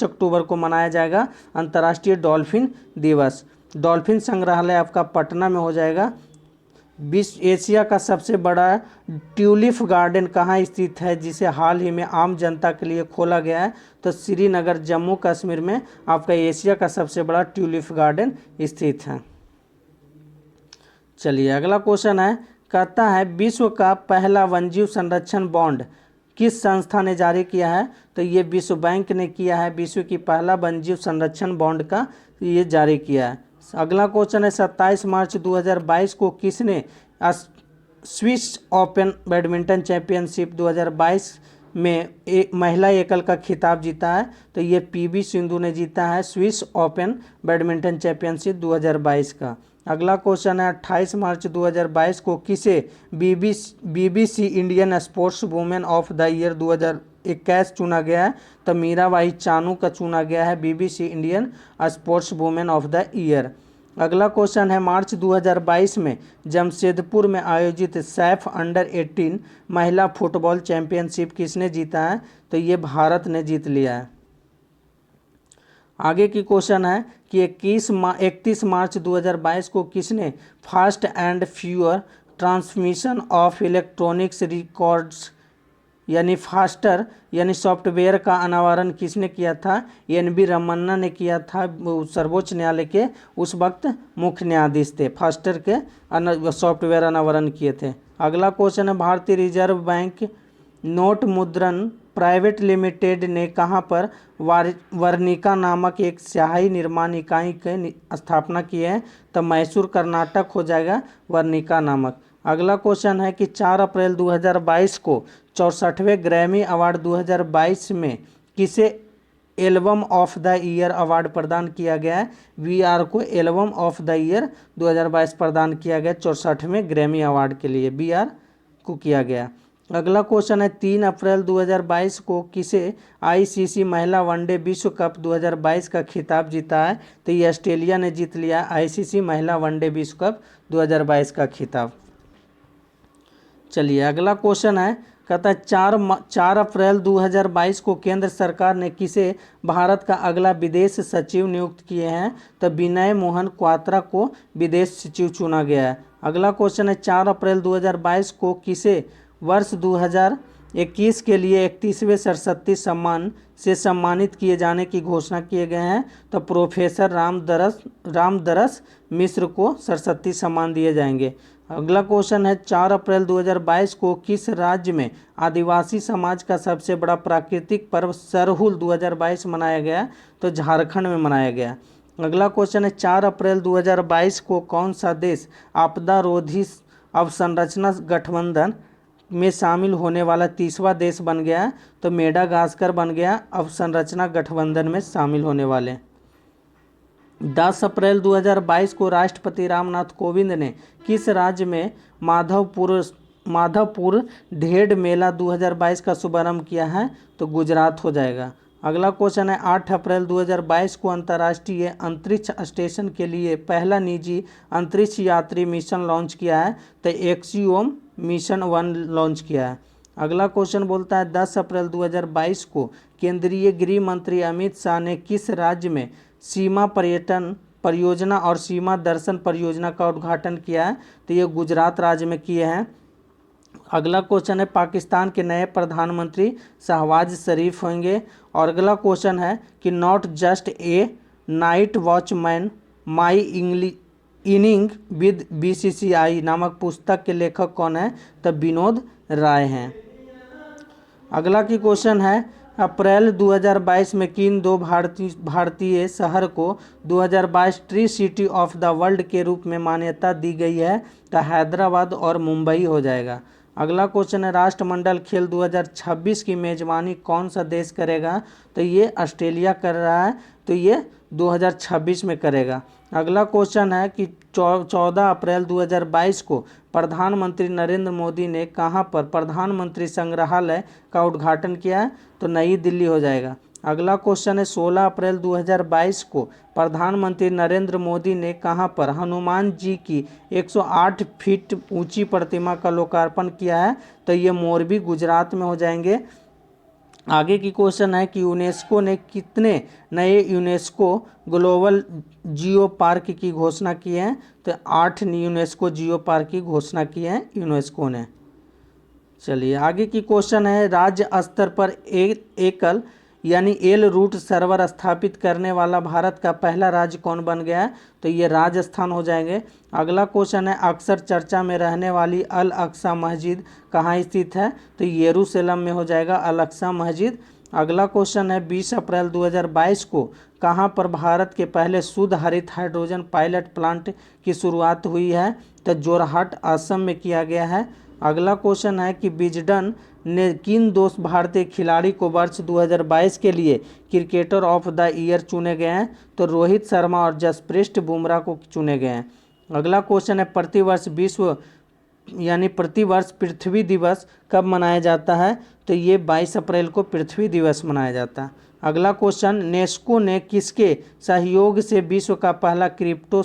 अक्टूबर को मनाया जाएगा अंतर्राष्ट्रीय डॉल्फिन दिवस। डॉल्फिन संग्रहालय आपका पटना में हो जाएगा। विश्व एशिया का सबसे बड़ा ट्यूलिप गार्डन कहाँ स्थित है, जिसे हाल ही में आम जनता के लिए खोला गया है, तो श्रीनगर जम्मू कश्मीर में आपका एशिया का सबसे बड़ा ट्यूलिप गार्डन स्थित है। चलिए अगला क्वेश्चन है कहता है विश्व का पहला वन्यजीव संरक्षण बॉन्ड किस संस्था ने जारी किया है, तो ये विश्व बैंक ने किया है। विश्व की पहला वन्यजीव संरक्षण बॉन्ड का ये जारी किया है। अगला क्वेश्चन है 27 मार्च 2022 को किसने स्विस ओपन बैडमिंटन चैंपियनशिप 2022 में महिला एकल का खिताब जीता है, तो ये पीवी सिंधु ने जीता है स्विस ओपन बैडमिंटन चैंपियनशिप 2022 का। अगला क्वेश्चन है 28 मार्च 2022 को किसे BBC Indian sports women of the year 2021 चुना गया है, तो मीराबाई चानू का चुना गया है BBC Indian sports women of the year. अगला क्वेश्चन है मार्च 2022 में जमशेदपुर में आयोजित सैफ अंडर 18 महिला फुटबॉल चैंपियनशिप किसने जीता है, तो ये भारत ने जीत लिया है। आगे की क्वेश्चन है कि 31 मार्च 2022 को किसने fast and fewer transmission of electronics records यानी फास्टर यानी सॉफ्टवेयर का अनावरण किसने किया था, एन.बी. रमन्ना ने किया था। सर्वोच्च न्यायालय के उस वक्त मुख्य न्यायाधीश थे, फास्टर के सॉफ्टवेयर अनावरण किए थे। अगला क्वेश्चन है भारतीय रिजर्व बैंक नोट मुद्रण प्राइवेट लिमिटेड ने कहां पर वर्णिका नामक एक स्याही निर्माण इकाई की स्थापना की है, तो मैसूर कर्नाटक हो जाएगा वर्णिका नामक। अगला क्वेश्चन है कि 4 अप्रैल 2022 को 64वें ग्रैमी अवार्ड 2022 में किसे album of the year award प्रदान किया गया है, वी.आर. को एल्बम ऑफ द ईयर 2022 प्रदान किया गया 64वें ग्रैमी अवार्ड के लिए वी.आर. को किया गया। अगला क्वेश्चन है 3 अप्रैल 2022 को किसे आईसीसी महिला वनडे विश्व कप 2022 का खिताब जीता है, तो ये ऑस्ट्रेलिया ने जीत लिया आईसीसी महिला वनडे विश्व कप 2022 का खिताब। चलिए अगला क्वेश्चन है कहता है 4 अप्रैल 2022 को केंद्र सरकार ने किसे भारत का अगला विदेश सचिव नियुक्त किए हैं, तो विनय मोहन क्वात्रा को विदेश सचिव चुना गया है। अगला क्वेश्चन है 4 अप्रैल 2022 को किसे वर्ष 2021 के लिए 31वें सरस्वती सम्मान से सम्मानित किए जाने की घोषणा किए गए हैं, तो प्रोफेसर रामदरस मिश्र को सरस्वती सम्मान दिए जाएंगे। अगला क्वेश्चन है 4 अप्रैल 2022 को किस राज्य में आदिवासी समाज का सबसे बड़ा प्राकृतिक पर्व सरहुल 2022 मनाया गया? तो झारखंड में मनाया गया। अगला क्वेश्चन है 4 अप्रैल 2022 को कौन सा देश आपदा रोधी अवसंरचना गठबंधन में शामिल होने वाला 30वां देश बन गया? तो मेडागास्कर बन गया अवसंरचना गठबंधन में शामिल होने वाले। 10 अप्रैल 2022 को राष्ट्रपति रामनाथ कोविंद ने किस राज्य में माधवपुर ढेड़ मेला 2022 का शुभारंभ किया है? तो गुजरात हो जाएगा। अगला क्वेश्चन है 8 अप्रैल 2022 को अंतर्राष्ट्रीय अंतरिक्ष स्टेशन के लिए पहला निजी अंतरिक्ष यात्री मिशन लॉन्च किया है? तो एक्सियोम मिशन 1 लॉन्च किया है। अगला क्वेश्चन बोलता है 10 अप्रैल 2022 को केंद्रीय गृह मंत्री अमित शाह ने किस राज्य में सीमा पर्यटन परियोजना और सीमा दर्शन परियोजना का उद्घाटन किया है? तो ये गुजरात राज्य में किए हैं। अगला क्वेश्चन है पाकिस्तान के नए प्रधानमंत्री शहबाज शरीफ होंगे। और अगला क्वेश्चन है कि not just a night watchman my inning with BCCI नामक पुस्तक के लेखक कौन है? तो विनोद राय हैं। अगला की क्वेश्चन है अप्रैल 2022 में किन दो भारतीय शहर को 2022 tree city of the world के रूप में मान्यता दी गई है? तो हैदराबाद और मुंबई हो जाएगा। अगला क्वेश्चन है राष्ट्रमंडल खेल 2026 की मेजबानी कौन सा देश करेगा? तो ये ऑस्ट्रेलिया कर रहा है, तो ये 2026 में करेगा। अगला क्वेश्चन है कि 14 अप्रैल 2022 को प्रधानमंत्री नरेंद्र मोदी ने कहां पर प्रधानमंत्री संग्रहालय का उद्घाटन किया है? तो नई दिल्ली हो जाएगा। अगला क्वेश्चन है 16 अप्रैल 2022 को प्रधानमंत्री नरेंद्र मोदी ने कहां पर हनुमान जी की 108 फीट ऊंची प्रतिमा का लोकार्पण किया है? तो ये मोरबी गुजरात में हो जाएंगे। आगे की क्वेश्चन है कि यूनेस्को ने कितने नए यूनेस्को ग्लोबल जियो पार्क की घोषणा की है? तो 8 यूनेस्को जियो पार्क की घोषणा की है यूनेस्को ने। चलिए आगे की क्वेश्चन है राज्य स्तर पर एकल यानी एल रूट सर्वर स्थापित करने वाला भारत का पहला राज्य कौन बन गया है? तो ये राजस्थान हो जाएंगे। अगला क्वेश्चन है अक्सर चर्चा में रहने वाली अल अक्सा मस्जिद कहाँ स्थित है? तो यरूशलेम में हो जाएगा अल अक्सा मस्जिद। अगला क्वेश्चन है 20 अप्रैल 2022 को कहाँ पर भारत के पहले शुद्ध हरित हाइड्रोजन पायलट प्लांट की शुरुआत हुई है? तो जोरहाट असम में किया गया है। अगला क्वेश्चन है कि विजडन ने किन दो भारतीय खिलाड़ी को वर्ष 2022 के लिए क्रिकेटर ऑफ द ईयर चुने गए हैं? तो रोहित शर्मा और जसप्रीत बुमराह को चुने गए हैं। अगला क्वेश्चन है प्रतिवर्ष पृथ्वी दिवस कब मनाया जाता है? तो ये 22 अप्रैल को पृथ्वी दिवस मनाया जाता है। अगला क्वेश्चन नेस्को ने किसके सहयोग से विश्व का पहला क्रिप्टो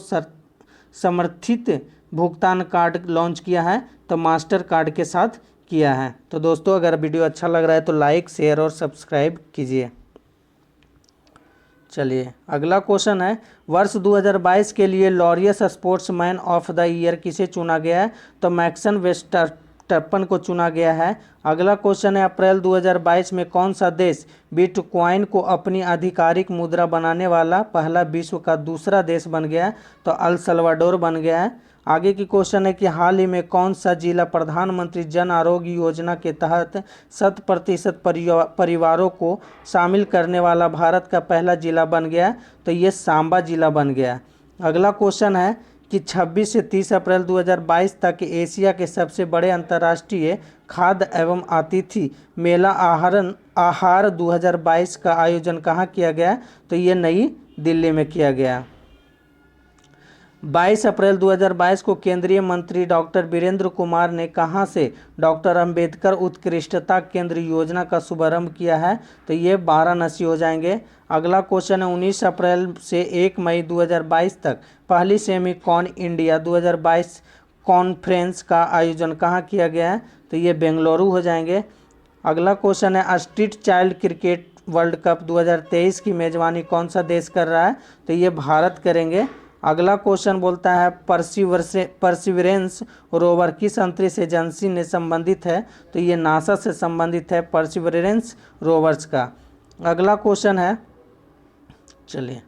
समर्थित भुगतान कार्ड लॉन्च किया है? तो मास्टर कार्ड के साथ किया है। तो दोस्तों अगर वीडियो अच्छा लग रहा है तो लाइक शेयर और सब्सक्राइब कीजिए। चलिए अगला क्वेश्चन है वर्ष 2022 के लिए Laureus sportsman of the year किसे चुना गया है? तो मैक्सन वेस्टरटन को चुना गया है। अगला क्वेश्चन है अप्रैल 2022 में कौन सा देश बिटकॉइन को अपनी आधिकारिक मुद्रा बनाने वाला पहला विश्व का दूसरा देश बन गया? तो अल सल्वाडोर बन गया है। आगे की क्वेश्चन है कि हाल ही में कौन सा जिला प्रधानमंत्री जन आरोग्य योजना के तहत 100% परिवारों को शामिल करने वाला भारत का पहला जिला बन गया? तो ये सांबा जिला बन गया। अगला क्वेश्चन है कि 26 से 30 अप्रैल 2022 तक एशिया के सबसे बड़े अंतर्राष्ट्रीय खाद्य एवं आतिथ्य मेला आहार 2022 का आयोजन कहाँ किया गया? तो ये नई दिल्ली में किया गया। 22 अप्रैल 2022 को केंद्रीय मंत्री डॉक्टर वीरेंद्र कुमार ने कहां से डॉक्टर अंबेडकर उत्कृष्टता केंद्र योजना का शुभारंभ किया है? तो ये वाराणसी हो जाएंगे। अगला क्वेश्चन है 19 अप्रैल से 1 मई 2022 तक पहली सेमीकॉन इंडिया 2022 कॉन्फ्रेंस का आयोजन कहां किया गया है? तो ये बेंगलुरु हो जाएंगे। अगला क्वेश्चन है street child cricket world cup 2023 की मेजबानी कौन सा देश कर रहा है? तो ये भारत करेंगे। अगला क्वेश्चन बोलता है परसिवरेंस रोवर किस अंतरिक्ष एजेंसी ने संबंधित है? तो ये नासा से संबंधित है परसिवरेंस रोवर्स का। अगला क्वेश्चन है चलिए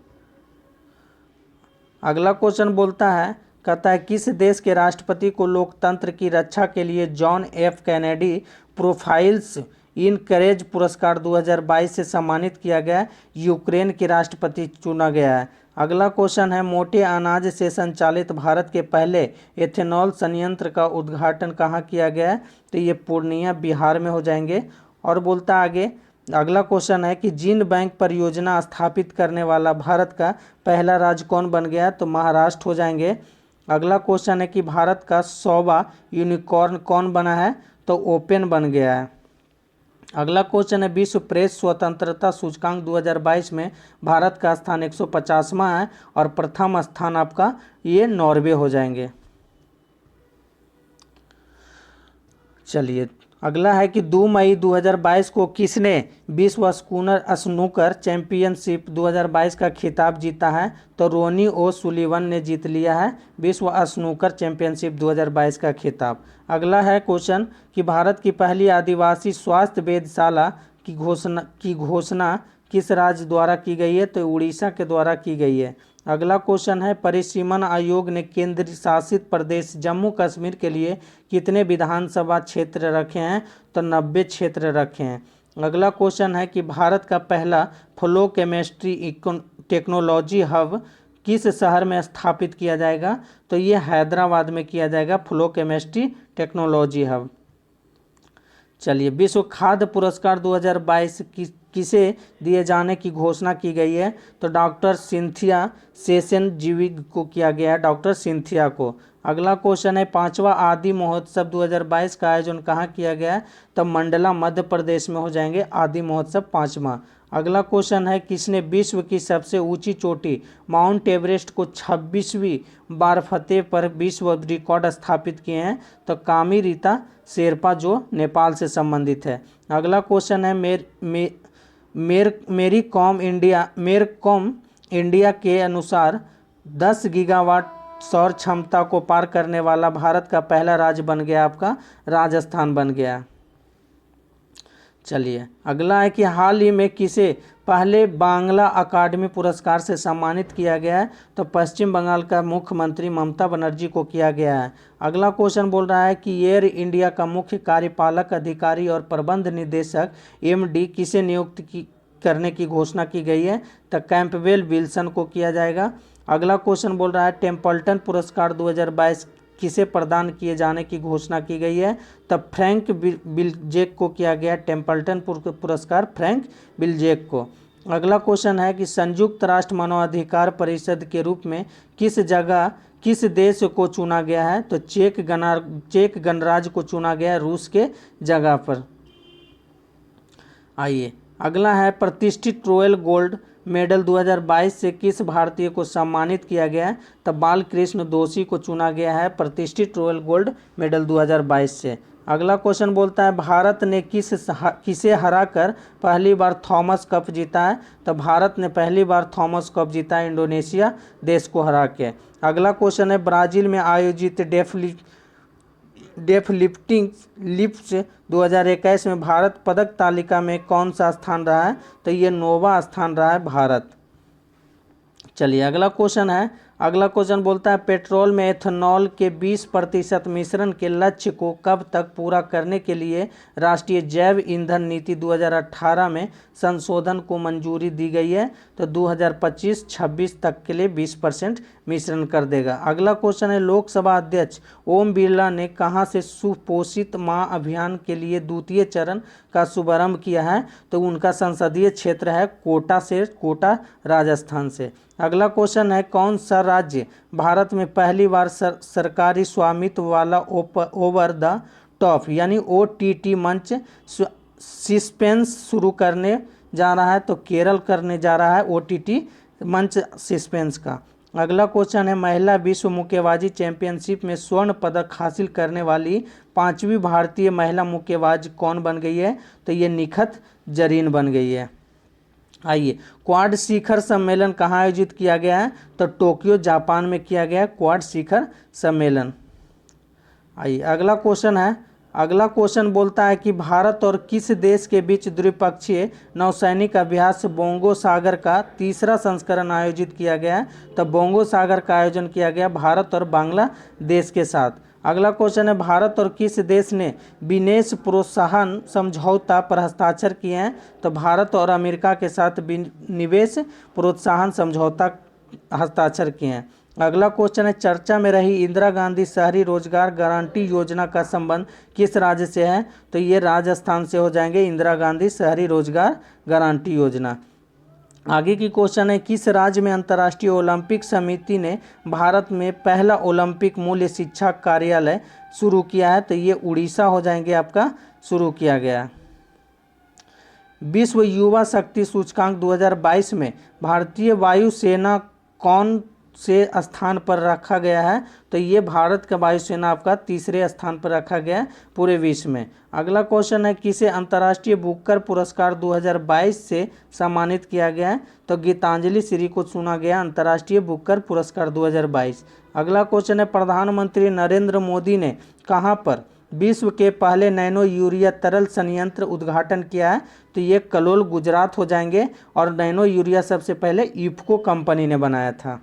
अगला क्वेश्चन बोलता है कहता है किस देश के राष्ट्रपति को लोकतंत्र की रक्षा के लिए जॉन एफ कैनेडी प्रोफाइल्स इन करेज पुरस्कार 2022 से सम्मानित किया गया? यूक्रेन के राष्ट्रपति चुना गया है। अगला क्वेश्चन है मोटे अनाज से संचालित भारत के पहले एथेनॉल संयंत्र का उद्घाटन कहाँ किया गया है? तो ये पूर्णिया बिहार में हो जाएंगे। और बोलता आगे अगला क्वेश्चन है कि जीन बैंक परियोजना स्थापित करने वाला भारत का पहला राज्य कौन बन गया? तो महाराष्ट्र हो जाएंगे। अगला क्वेश्चन है कि भारत का 100वां यूनिकॉर्न कौन बना है? तो ओपन बन गया है। अगला क्वेश्चन है विश्व प्रेस स्वतंत्रता सूचकांक 2022 में भारत का स्थान 150वां है और प्रथम स्थान आपका ये नॉर्वे हो जाएंगे। चलिए अगला है कि 2 मई 2022 को किसने विश्व स्नूकर चैंपियनशिप 2022 का खिताब जीता है? तो रोनी ओ सुलिवन ने जीत लिया है विश्व स्नूकर चैंपियनशिप 2022 का खिताब। अगला है क्वेश्चन कि भारत की पहली आदिवासी स्वास्थ्य वेधशाला की घोषणा किस राज्य द्वारा की गई है? तो उड़ीसा के द्वारा की गई है। अगला क्वेश्चन है परिसीमन आयोग ने केंद्र शासित प्रदेश जम्मू कश्मीर के लिए कितने विधानसभा क्षेत्र रखे हैं? तो 90 क्षेत्र रखे हैं। अगला क्वेश्चन है कि भारत का पहला फ्लो केमिस्ट्री टेक्नोलॉजी हब किस शहर में स्थापित किया जाएगा? तो ये हैदराबाद में किया जाएगा फ्लो केमिस्ट्री टेक्नोलॉजी हब। चलिए विश्व खाद्य पुरस्कार 2022 किसे दिए जाने की घोषणा की गई है? तो डॉक्टर सिंथिया शेषनजीवी को किया गया है, डॉक्टर सिंथिया को। अगला क्वेश्चन है 5वां आदि महोत्सव 2022 का आयोजन कहाँ किया गया है? तो मंडला मध्य प्रदेश में हो जाएंगे आदि महोत्सव 5वां। अगला क्वेश्चन है किसने विश्व की सबसे ऊंची चोटी माउंट एवरेस्ट को 26वीं बार फतेह पर विश्व रिकॉर्ड स्थापित किए हैं? तो कामी रीता शेरपा जो नेपाल से संबंधित है। अगला क्वेश्चन है मेरी कॉम इंडिया के अनुसार 10 गीगावाट सौर क्षमता को पार करने वाला भारत का पहला राज्य बन गया आपका राजस्थान बन गया। चलिए अगला है कि हाल ही में किसे पहले बांग्ला अकादमी पुरस्कार से सम्मानित किया गया है? तो पश्चिम बंगाल का मुख्यमंत्री ममता बनर्जी को किया गया है। अगला क्वेश्चन बोल रहा है कि एयर इंडिया का मुख्य कार्यपालक अधिकारी और प्रबंध निदेशक MD किसे नियुक्त करने की घोषणा की गई है? तो कैंपबेल विल्सन को किया जाएगा। अगला क्वेश्चन बोल रहा है टेम्पल्टन पुरस्कार 2022 किसे प्रदान किए जाने की घोषणा की गई है? तब फ्रैंक बिलजेक को किया गया टेम्पल्टन पुरस्कार फ्रैंक बिलजेक को। अगला क्वेश्चन है कि संयुक्त राष्ट्र मानवाधिकार परिषद के रूप में किस देश को चुना गया है? तो चेक गणराज्य को चुना गया है रूस के जगह पर। आइए अगला है प्रतिष्ठित रॉयल गोल्ड मेडल 2022 से किस भारतीय को सम्मानित किया गया है? तब बालकृष्ण दोषी को चुना गया है प्रतिष्ठित रॉयल गोल्ड मेडल 2022 से। अगला क्वेश्चन बोलता है भारत ने किसे हराकर पहली बार थॉमस कप जीता है? तो भारत ने पहली बार थॉमस कप जीता है इंडोनेशिया देश को हरा के। अगला क्वेश्चन है ब्राज़ील में आयोजित डेडलिफ्टिंग 2021 में भारत पदक तालिका में कौन सा स्थान रहा है? तो ये 9वां स्थान रहा है भारत। चलिए अगला क्वेश्चन बोलता है पेट्रोल में एथेनॉल के 20% मिश्रण के लक्ष्य को कब तक पूरा करने के लिए राष्ट्रीय जैव ईंधन नीति 2018 में संशोधन को मंजूरी दी गई है? तो 2025-26 तक के लिए 20% मिश्रण कर देगा। अगला क्वेश्चन है लोकसभा अध्यक्ष ओम बिरला ने कहां से सुपोषित मां अभियान के लिए द्वितीय चरण का शुभारंभ किया है? तो उनका संसदीय क्षेत्र है कोटा राजस्थान से। अगला क्वेश्चन है कौन सा राज्य भारत में पहली बार सरकारी स्वामित्व वाला ओवर द टॉप यानी OTT मंच सस्पेंस शुरू करने जा रहा है? तो केरल करने जा रहा है OTT मंच सस्पेंस का। अगला क्वेश्चन है महिला विश्व मुक्केबाजी चैंपियनशिप में स्वर्ण पदक हासिल करने वाली 5वीं भारतीय महिला मुक्केबाज कौन बन गई है? तो ये निखत जरीन बन गई है। आइए क्वाड शिखर सम्मेलन कहाँ आयोजित किया गया है? तो टोक्यो जापान में किया गया है क्वाड शिखर सम्मेलन। आइए अगला क्वेश्चन है अगला क्वेश्चन बोलता है कि भारत और किस देश के बीच द्विपक्षीय नौसैनिक अभ्यास बोंगो सागर का तीसरा संस्करण आयोजित किया गया है। तो बोंगो सागर का आयोजन किया गया भारत और बांग्लादेश के साथ। अगला क्वेश्चन है भारत और किस देश ने विनिवेश प्रोत्साहन समझौता पर हस्ताक्षर किए हैं। तो भारत और अमेरिका के साथ विनिवेश प्रोत्साहन समझौता हस्ताक्षर किए हैं। अगला क्वेश्चन है चर्चा में रही इंदिरा गांधी शहरी रोजगार गारंटी योजना का संबंध किस राज्य से है। तो ये राजस्थान से हो जाएंगे इंदिरा गांधी शहरी रोजगार गारंटी योजना। आगे की क्वेश्चन है किस राज्य में अंतर्राष्ट्रीय ओलंपिक समिति ने भारत में पहला ओलंपिक मूल्य शिक्षा कार्यालय शुरू किया है। तो ये उड़ीसा हो जाएंगे आपका शुरू किया गया। विश्व युवा शक्ति सूचकांक 2022 में भारतीय वायुसेना कौन से स्थान पर रखा गया है। तो ये भारत का वायुसेना आपका तीसरे स्थान पर रखा गया है पूरे विश्व में। अगला क्वेश्चन है किसे अंतर्राष्ट्रीय बुकर पुरस्कार 2022 से सम्मानित किया गया है। तो गीतांजलि श्री को चुना गया अंतर्राष्ट्रीय बुकर पुरस्कार 2022। अगला क्वेश्चन है प्रधानमंत्री नरेंद्र मोदी ने कहाँ पर विश्व के पहले नैनो यूरिया तरल संयंत्र उद्घाटन किया है। तो ये कलोल गुजरात हो जाएंगे और नैनो यूरिया सबसे पहले इफ्को कंपनी ने बनाया था।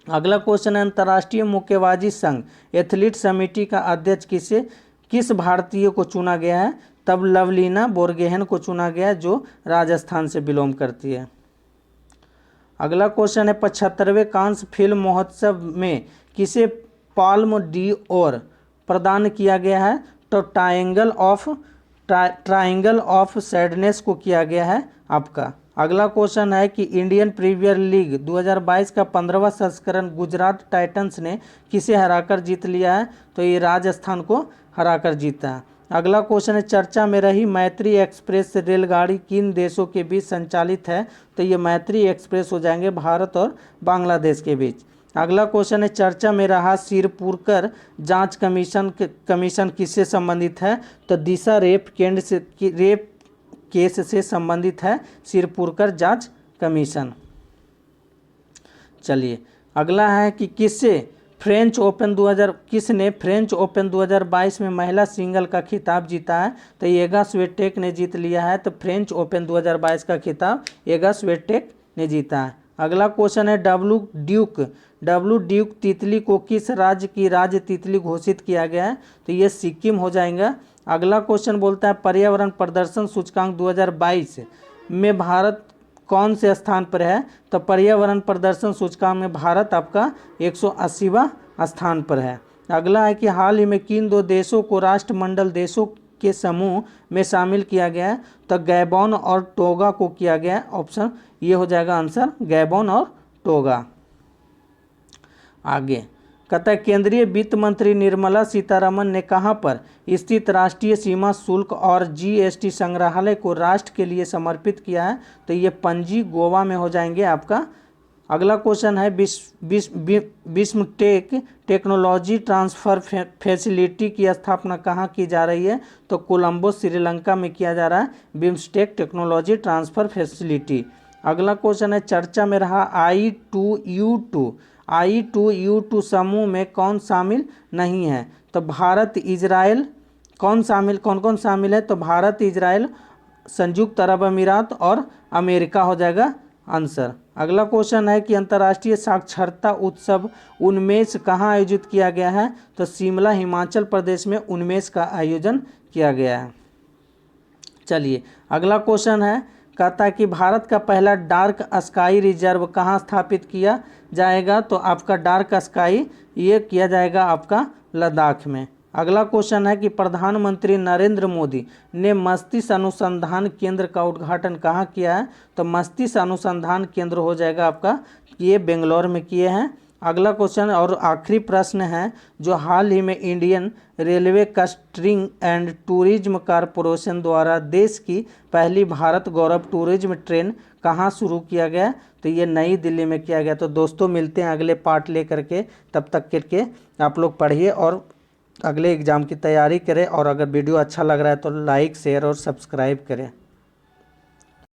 अगला क्वेश्चन है अंतर्राष्ट्रीय मुक्केबाजी संघ एथलीट समिति का अध्यक्ष किस भारतीय को चुना गया है। तब लवलीना बोरगोहेन को चुना गया जो राजस्थान से बिलोंग करती है। अगला क्वेश्चन है 75वें कांस फिल्म महोत्सव में किसे पाल्म डी'ओर प्रदान किया गया है। तो ट्रायंगल ऑफ सैडनेस को किया गया है आपका। अगला क्वेश्चन है कि इंडियन प्रीमियर लीग 2022 का 15वां संस्करण गुजरात टाइटंस ने किसे हराकर जीत लिया है। तो ये राजस्थान को हराकर जीता है। अगला क्वेश्चन है चर्चा में रही मैत्री एक्सप्रेस रेलगाड़ी किन देशों के बीच संचालित है। तो ये मैत्री एक्सप्रेस हो जाएंगे भारत और बांग्लादेश के बीच। अगला क्वेश्चन है चर्चा में रहा सिरपुरकर जांच कमीशन किससे संबंधित है। तो दिशा रेप केस से संबंधित है सिरपुरकर जांच कमीशन। चलिए अगला है कि किसने फ्रेंच ओपन 2022 में महिला सिंगल का खिताब जीता है। तो एगा स्वियाटेक ने जीत लिया है। तो फ्रेंच ओपन 2022 का खिताब एगा स्वियाटेक ने जीता है। अगला क्वेश्चन है डब्ल्यू ड्यूक तितली को किस राज्य की राज्य तितली घोषित किया गया है। तो ये सिक्किम हो जाएगा। अगला क्वेश्चन बोलता है पर्यावरण प्रदर्शन सूचकांक 2022 में भारत कौन से स्थान पर है। तो पर्यावरण प्रदर्शन सूचकांक में भारत आपका 180वां स्थान पर है। अगला है कि हाल ही में किन दो देशों को राष्ट्रमंडल देशों के समूह में शामिल किया गया है। तो गैबोन और टोगा को किया गया है। ऑप्शन ये हो जाएगा आंसर गैबोन और टोगा। आगे कहता है केंद्रीय वित्त मंत्री निर्मला सीतारमन ने कहां पर स्थित राष्ट्रीय सीमा शुल्क और जीएसटी संग्रहालय को राष्ट्र के लिए समर्पित किया है। तो ये पणजी गोवा में हो जाएंगे आपका। अगला क्वेश्चन है विस्म टेक्नोलॉजी ट्रांसफ़र फैसिलिटी की स्थापना कहाँ की जा रही है। तो कोलंबो श्रीलंका में किया जा रहा है बिम्स्टेक टेक्नोलॉजी ट्रांसफ़र फैसिलिटी। अगला क्वेश्चन है चर्चा में रहा I2U2 समूह में कौन शामिल नहीं है। तो भारत इजराइल कौन कौन शामिल है। तो भारत इजराइल संयुक्त अरब अमीरात और अमेरिका हो जाएगा आंसर। अगला क्वेश्चन है कि अंतर्राष्ट्रीय साक्षरता उत्सव उन्मेष कहाँ आयोजित किया गया है। तो शिमला हिमाचल प्रदेश में उन्मेष का आयोजन किया गया है। चलिए अगला क्वेश्चन है कहता है कि भारत का पहला डार्क स्काई रिजर्व कहाँ स्थापित किया जाएगा। तो आपका डार्क स्काई ये किया जाएगा आपका लद्दाख में। अगला क्वेश्चन है कि प्रधानमंत्री नरेंद्र मोदी ने मस्तिष्क अनुसंधान केंद्र का उद्घाटन कहाँ किया है। तो मस्तिष्क अनुसंधान केंद्र हो जाएगा आपका ये बेंगलोर में किए हैं। अगला क्वेश्चन और आखिरी प्रश्न है जो हाल ही में Indian railway catering and tourism corporation द्वारा देश की पहली भारत गौरव टूरिज्म ट्रेन कहाँ शुरू किया गया। तो ये नई दिल्ली में किया गया। तो दोस्तों मिलते हैं अगले पार्ट लेकर के, तब तक के आप लोग पढ़िए और अगले एग्ज़ाम की तैयारी करें। और अगर वीडियो अच्छा लग रहा है तो लाइक शेयर और सब्सक्राइब करें।